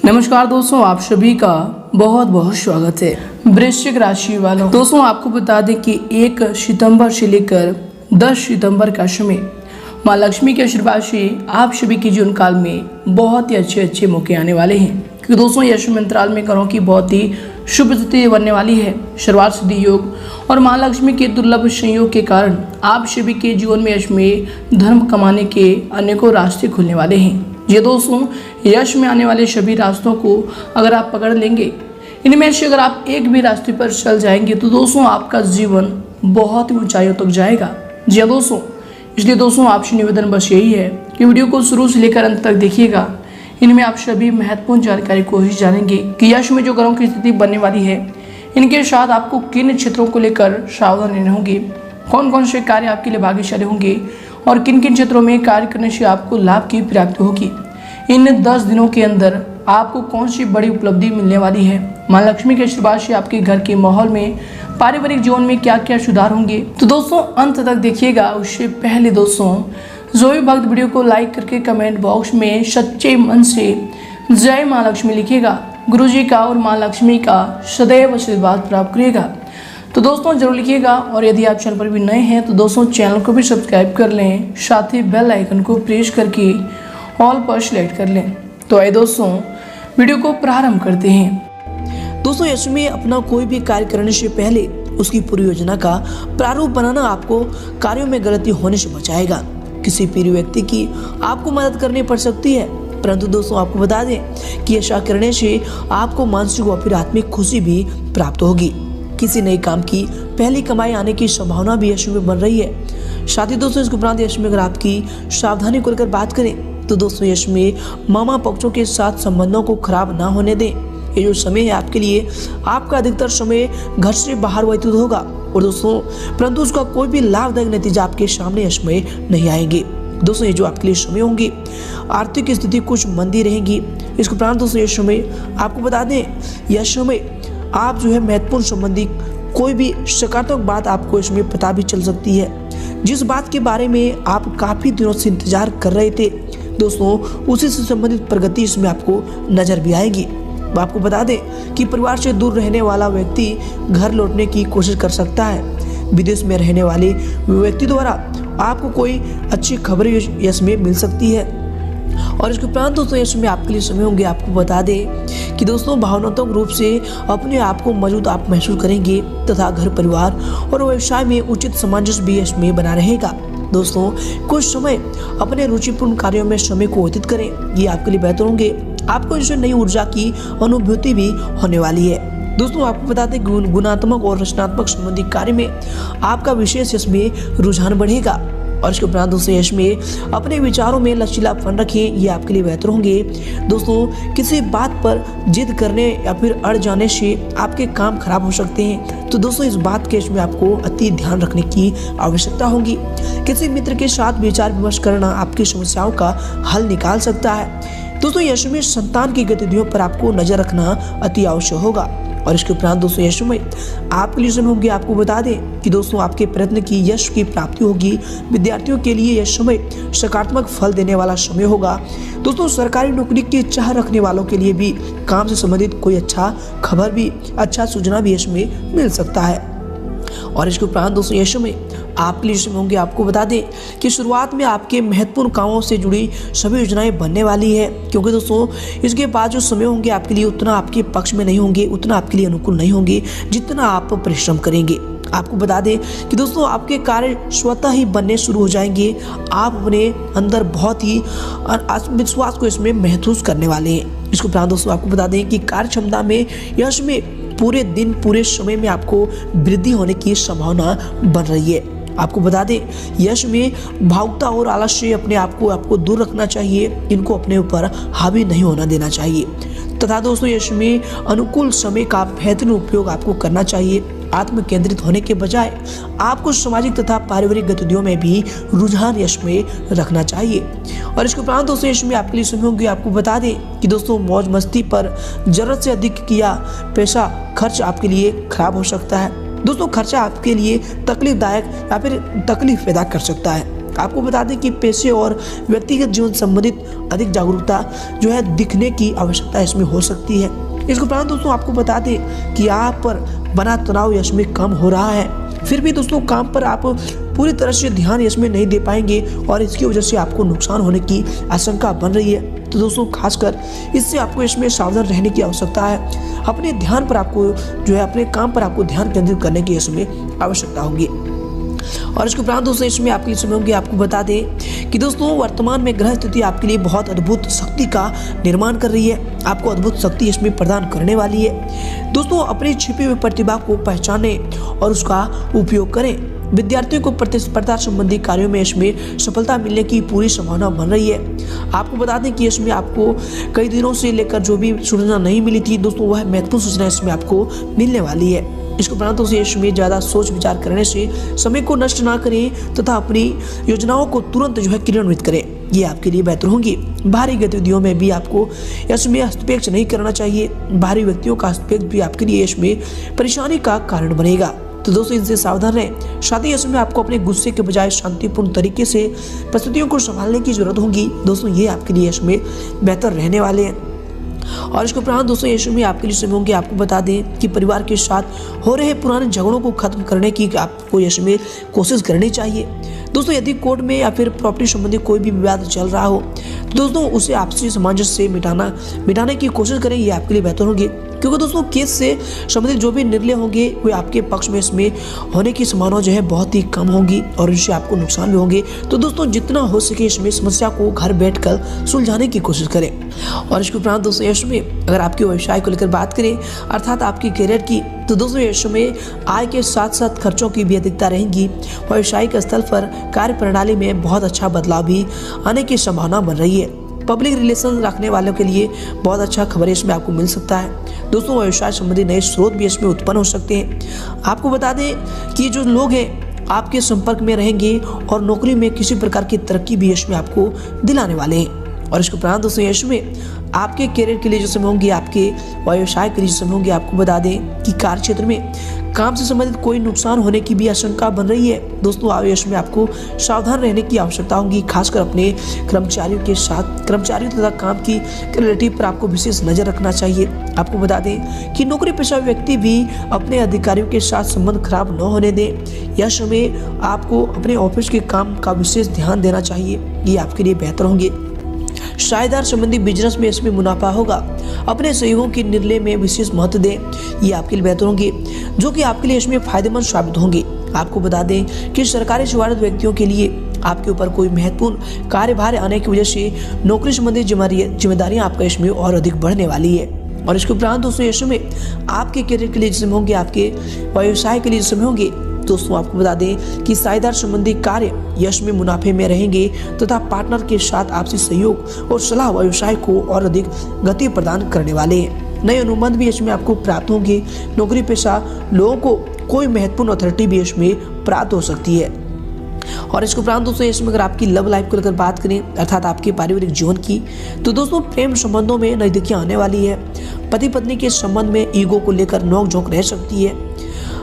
नमस्कार दोस्तों, आप सभी का बहुत बहुत स्वागत है। वृश्चिक राशि वालों, दोस्तों आपको बता दें कि 1 सितंबर से लेकर 10 सितंबर का समय माँ लक्ष्मी के आशीर्वाद से आप सभी के जीवन काल में बहुत ही अच्छे मौके आने वाले हैं। क्योंकि दोस्तों यह समय अंतराल में ग्रहों की बहुत ही शुभ स्थिति बनने वाली है। सर्वार्थ सिद्धि योग और माँ लक्ष्मी के दुर्लभ संयोग के कारण आप सभी के जीवन में यश में धर्म कमाने के अनेकों रास्ते खुलने वाले हैं। ये दोस्तों यश में आने वाले सभी रास्तों को अगर आप पकड़ लेंगे, इनमें से अगर आप एक भी रास्ते पर चल जाएंगे तो दोस्तों आपका जीवन बहुत ही ऊंचाइयों तक जाएगा। जी हाँ दोस्तों, इसलिए दोस्तों आपसे निवेदन बस यही है कि वीडियो को शुरू से लेकर अंत तक देखिएगा। इनमें आप सभी महत्वपूर्ण जानकारी को ही जानेंगे कि यश में जो ग्रहों की स्थिति बनने वाली है, इनके साथ आपको किन क्षेत्रों को लेकर सावधान रहना होंगे, कौन कौन से कार्य आपके लिए भाग्यशाली होंगे और किन किन क्षेत्रों में कार्य करने से आपको लाभ की प्राप्ति होगी। इन 10 दिनों के अंदर आपको कौन सी बड़ी उपलब्धि मिलने वाली है, माँ लक्ष्मी के आशीर्वाद से आपके घर के माहौल में, पारिवारिक जीवन में क्या क्या सुधार होंगे। तो दोस्तों अंत तक देखिएगा। उससे पहले दोस्तों जो भी भक्त वीडियो को लाइक करके कमेंट बॉक्स में सच्चे मन से जय माँ लक्ष्मी लिखिएगा, गुरु जी का और माँ लक्ष्मी का सदैव आशीर्वाद प्राप्त करिएगा। तो दोस्तों जरूर लिखिएगा। और यदि आप चैनल पर भी नए हैं तो दोस्तों चैनल को भी सब्सक्राइब कर लें, साथ ही बेल आइकन को प्रेस करके ऑल पर सेलेक्ट कर लें। तो आइए दोस्तों वीडियो को प्रारंभ करते हैं। दोस्तों यश में अपना कोई भी कार्य करने से पहले उसकी पूरी योजना का प्रारूप बनाना आपको कार्यों में गलती होने से बचाएगा। किसी प्रिय व्यक्ति की आपको मदद करनी पड़ सकती है, परंतु दोस्तों आपको बता दें कि ऐसा करने से आपको मानसिक और फिर आत्मिक खुशी भी प्राप्त होगी। किसी नए काम की पहली कमाई आने की संभावना भी यश में बन रही है। साथ ही दोस्तों इसके उपरांत यश में अगर आपकी सावधानी को लेकर बात करें तो दोस्तों यश में मामा पक्षों के साथ संबंधों को खराब ना होने दें। ये जो समय है आपके लिए, आपका अधिकतर समय घर से बाहर व्यतीत होगा और दोस्तों परंतु उसका कोई भी लाभदायक नतीजा आपके सामने यश में नहीं आएंगे। दोस्तों ये जो आपके लिए समय होंगे, आर्थिक स्थिति कुछ मंदी रहेगी। इसके उपरांत दोस्तों ये समय आपको बता दें, यह समय आप जो है महत्वपूर्ण संबंधी कोई भी सकारात्मक बात आपको इसमें पता भी चल सकती है। जिस बात के बारे में आप काफी दिनों से इंतजार कर रहे थे दोस्तों, उसी से संबंधित प्रगति इसमें आपको नजर भी आएगी। आपको बता दें कि परिवार से दूर रहने वाला व्यक्ति घर लौटने की कोशिश कर सकता है। विदेश में रहने वाले व्यक्ति द्वारा आपको कोई अच्छी खबर यश में मिल सकती है। और इसके उपरांत दोस्तों यश में आपके लिए समय होंगे, आपको बता दें कि दोस्तों भावनात्मक रूप से अपने आप को मौजूद आप महसूस करेंगे तथा घर परिवार और व्यवसाय में उचित सामंजस्य भी यश में बना रहेगा। दोस्तों कुछ समय अपने रुचिपूर्ण कार्यों में समय को व्यतीत करें, ये आपके लिए बेहतर होंगे। आपको इससे नई ऊर्जा की अनुभूति भी होने वाली है। दोस्तों आपको बता दें गुणात्मक और रचनात्मक संबंधी कार्य में आपका विशेष इसमें रुझान बढ़ेगा। और इसके उपरांत दोस्तों यश में अपने विचारों में लचीलापन रखें, ये आपके लिए बेहतर होंगे। दोस्तों किसी बात पर जिद करने या फिर अड़ जाने से आपके काम खराब हो सकते हैं, तो दोस्तों इस बात के इसमें आपको अति ध्यान रखने की आवश्यकता होगी। किसी मित्र के साथ विचार विमर्श करना आपकी समस्याओं का हल निकाल सकता है। दोस्तों यश में संतान की गतिविधियों पर आपको नजर रखना अति आवश्यक होगा। और इसके उपरांत दोस्तों यश में आपके लिए समय होगी, आपको बता दें कि दोस्तों आपके प्रयत्न की यश की प्राप्ति होगी। विद्यार्थियों के लिए यह समय सकारात्मक फल देने वाला समय होगा। दोस्तों सरकारी नौकरी की चाह रखने वालों के लिए भी काम से संबंधित कोई अच्छा खबर भी, अच्छा सूचना भी यश में मिल सकता है। और इसके उपरांत दोस्तों यश में आपके लिए होंगे, आपको बता दें कि शुरुआत में आपके महत्वपूर्ण कामों से जुड़ी सभी योजनाएं बनने वाली है, क्योंकि दोस्तों इसके बाद जो समय होंगे आपके लिए उतना आपके पक्ष में नहीं होंगे, उतना आपके लिए अनुकूल नहीं होंगे जितना आप परिश्रम करेंगे। आपको बता दें कि दोस्तों आपके कार्य स्वतः ही बनने शुरू हो जाएंगे। आप अपने अंदर बहुत ही आत्मविश्वास को इसमें महसूस करने वाले हैं। इसके उपरांत दोस्तों आपको बता दें कि कार्य क्षमता में यश में पूरे दिन पूरे समय में आपको वृद्धि होने की संभावना बन रही है। आपको बता दें यश में भावुकता और आलस्य अपने आपको दूर रखना चाहिए, इनको अपने ऊपर हावी नहीं होना देना चाहिए। तथा दोस्तों यश में अनुकूल समय का बेहतरीन उपयोग आपको करना चाहिए। आत्म केंद्रित होने के बजाय आपको सामाजिक तथा पारिवारिक गतिविधियों में भी रुझान यश में रखना चाहिए। और इसके उपरांत दोस्तों यश में आपके लिए समय होंगे, आपको बता दें कि दोस्तों मौज मस्ती पर जरूरत से अधिक किया पैसा खर्च आपके लिए खराब हो सकता है। दोस्तों खर्चा आपके लिए तकलीफदायक या फिर तकलीफ पैदा कर सकता है। आपको बता दें कि पेशे और व्यक्तिगत जीवन संबंधित अधिक जागरूकता जो है दिखने की आवश्यकता इसमें हो सकती है। इसके उपरांत दोस्तों आपको बता दें कि आप पर बना तनाव इसमें कम हो रहा है। फिर भी दोस्तों काम पर आप पूरी तरह से ध्यान इसमें नहीं दे पाएंगे और इसकी वजह से आपको नुकसान होने की आशंका बन रही है। तो दोस्तों खासकर इससे आपको इसमें सावधान रहने की आवश्यकता है। अपने ध्यान पर आपको जो है अपने काम पर आपको ध्यान केंद्रित करने की इसमें आवश्यकता होगी। और इसके उपरांत दोस्तों इसमें आपके लिए समय होंगे आपको बता दें कि दोस्तों वर्तमान में ग्रह स्थिति आपके लिए बहुत अद्भुत शक्ति का निर्माण कर रही है, आपको अद्भुत शक्ति इसमें प्रदान करने वाली है। दोस्तों अपनी छिपी हुई प्रतिभा को पहचाने और उसका उपयोग करें। विद्यार्थियों को प्रतिस्पर्धा संबंधी कार्यों में इसमें सफलता मिलने की पूरी संभावना बन रही है। आपको बता दें कि इसमें आपको कई दिनों से लेकर जो भी सूचना नहीं मिली थी दोस्तों वह महत्वपूर्ण सूचना इसमें आपको मिलने वाली है। इसके उपरांत इसमें ज़्यादा सोच विचार करने से समय को नष्ट ना करें तथा अपनी योजनाओं को तुरंत जो है क्रियान्वित करें, ये आपके लिए बेहतर होंगी। बाहरी गतिविधियों में भी आपको इसमें हस्तक्षेप नहीं करना चाहिए। बाहरी व्यक्तियों का हस्तक्षेप भी आपके लिए इसमें परेशानी का कारण बनेगा, तो दोस्तों इनसे सावधान रहें। साथ ही इसमें आपको अपने गुस्से के बजाय शांतिपूर्ण तरीके से परिस्थितियों को संभालने की जरूरत होगी। दोस्तों ये आपके लिए इसमें बेहतर रहने वाले हैं। और इसके उपरांत दोस्तों यीशु में आपके लिए समय होंगे आपको बता दें कि परिवार के साथ हो रहे पुराने झगड़ों को खत्म करने की आपको यीशु में कोशिश करनी चाहिए। दोस्तों यदि कोर्ट में या फिर प्रॉपर्टी संबंधी कोई भी विवाद चल रहा हो तो दोस्तों उसे आपसी सामंजस्य से मिटाने की कोशिश करें, ये आपके लिए बेहतर होंगे। क्योंकि दोस्तों केस से संबंधित जो भी निर्णय होंगे वे आपके पक्ष में इसमें होने की संभावना जो है बहुत ही कम होगी और इससे आपको नुकसान भी होंगे। तो दोस्तों जितना हो सके इसमें समस्या को घर बैठकर सुलझाने की कोशिश करें। और इसके उपरांत दोस्तों इसमें अगर आपके व्यवसाय को लेकर बात करें अर्थात आपकी करियर की, तो दोस्तों इसमें आय के साथ साथ खर्चों की भी अधिकता रहेगी। व्यावसायिक स्थल पर कार्य प्रणाली में बहुत अच्छा बदलाव भी आने की संभावना बन रही है। पब्लिक रिलेशन रखने वालों के लिए बहुत अच्छा खबर इसमें आपको मिल सकता है। दोस्तों व्यवसाय संबंधी नए स्रोत भी इसमें उत्पन्न हो सकते हैं। आपको बता दें कि जो लोग हैं आपके संपर्क में रहेंगे और नौकरी में किसी प्रकार की तरक्की भी इसमें आपको दिलाने वाले हैं। और इसके उपरांत दोस्तों इसमें आपके करियर के लिए जो समय होंगे, आपके व्यवसाय के लिए जो समय होंगे, आपको बता दें कि कार्य क्षेत्र में काम से संबंधित कोई नुकसान होने की भी आशंका बन रही है। दोस्तों आवेश में आपको सावधान रहने की आवश्यकता होगी, खासकर अपने कर्मचारियों तथा काम की क्वालिटी पर आपको विशेष नजर रखना चाहिए। आपको बता दें कि नौकरी पेशा व्यक्ति भी अपने अधिकारियों के साथ संबंध खराब न होने दें। यह समय आपको अपने ऑफिस के काम का विशेष ध्यान देना चाहिए, ये आपके लिए बेहतर होंगे। साझेदार संबंधी बिजनेस में इसमें मुनाफा होगा। अपने सहयोगों के निर्णय में विशेष महत्व दें, ये आपके लिए बेहतर होंगे जो कि आपके लिए इसमें फायदेमंद साबित होंगे। आपको बता दें कि सरकारी सेवारत व्यक्तियों के लिए आपके ऊपर कोई महत्वपूर्ण कार्यभार आने की वजह से नौकरी संबंधी जिम्मेदारियां आपका इसमें और अधिक बढ़ने वाली है। और इसके उपरांत दोस्तों इसमें आपके करियर के लिए जिसमें होंगे, आपके व्यवसाय के लिए जिसमें होंगे, दोस्तों आपको बता दें कि साझेदार संबंधी कार्य यश में मुनाफे में रहेंगे तथा पार्टनर के साथ आपसी सहयोग और सलाह व्यवसाय को और अधिक गति प्रदान करने वाले हैं। नए अनुबंध भी इसमें आपको प्राप्त होंगे। नौकरी पेशा लोगों को कोई महत्वपूर्ण अथॉरिटी भी इसमें प्राप्त हो सकती है। और इसके उपरांत दोस्तों इसमें अगर आपकी लव लाइफ को लेकर बात करें अर्थात आपके पारिवारिक जीवन की, तो दोस्तों प्रेम संबंधों में नजदीकियां आने वाली है। पति पत्नी के संबंध में ईगो को लेकर नोकझोंक रह सकती है।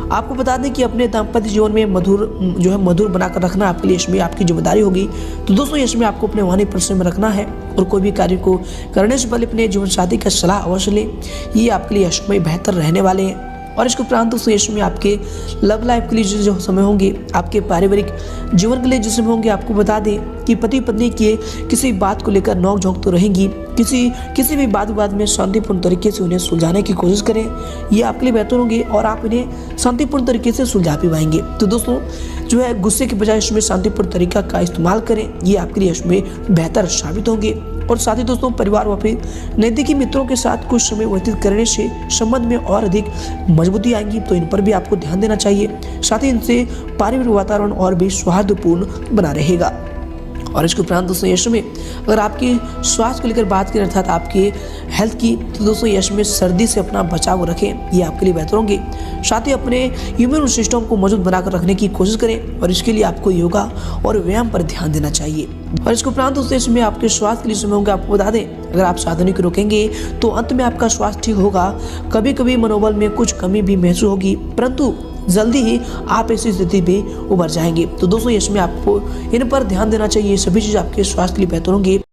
आपको बता दें कि अपने दाम्पत्य जीवन में मधुर बनाकर रखना आपके लिए इसमें आपकी जिम्मेदारी होगी। तो दोस्तों इसमें आपको अपने वाणी परिश्रम में रखना है और कोई भी कार्य को करने से पहले अपने जीवन साथी का सलाह अवश्य लें, ये आपके लिए इसमें बेहतर रहने वाले हैं। और इसके उपरांत दोस्तों इसमें आपके लव लाइफ के लिए जो समय होंगे, आपके पारिवारिक जीवन के लिए जो समय होंगे, आपको बता दें कि पति पत्नी के किसी बात को लेकर नोकझोंक तो रहेंगी। किसी भी बात विवाद में शांतिपूर्ण तरीके से उन्हें सुलझाने की कोशिश करें, ये आपके लिए बेहतर होंगे और आप इन्हें शांतिपूर्ण तरीके से सुलझा भी पाएंगे। तो दोस्तों जो है गुस्से के बजाय इसमें शांतिपूर्ण तरीका का इस्तेमाल करें, ये आपके लिए इसमें बेहतर साबित होंगे। और साथ ही दोस्तों परिवार व फिर नजदीकी मित्रों के साथ कुछ समय व्यतीत करने से संबंध में और अधिक मजबूती आएगी, तो इन पर भी आपको ध्यान देना चाहिए। साथ ही इनसे पारिवारिक वातावरण और भी सौहार्दपूर्ण बना रहेगा। और इसके उपरांत दोस्तों यश में अगर आपकी स्वास्थ्य को लेकर बात करें अर्थात आपके हेल्थ की, तो दोस्तों यश में सर्दी से अपना बचाव रखें, ये आपके लिए बेहतर होंगे। साथ ही अपने इम्यून सिस्टम को मजबूत बनाकर रखने की कोशिश करें और इसके लिए आपको योगा और व्यायाम पर ध्यान देना चाहिए। और इसके उपरांत दोस्तों इसमें आपके स्वास्थ्य के लिए समय होंगे, आपको बता दें अगर आप साधनों को रोकेंगे तो अंत में आपका स्वास्थ्य ठीक होगा। कभी कभी मनोबल में कुछ कमी भी महसूस होगी, परंतु जल्दी ही आप ऐसी स्थिति भी उभर जाएंगे। तो दोस्तों इसमें आपको इन पर ध्यान देना चाहिए, सभी चीज़ आपके स्वास्थ्य के लिए बेहतर होंगी।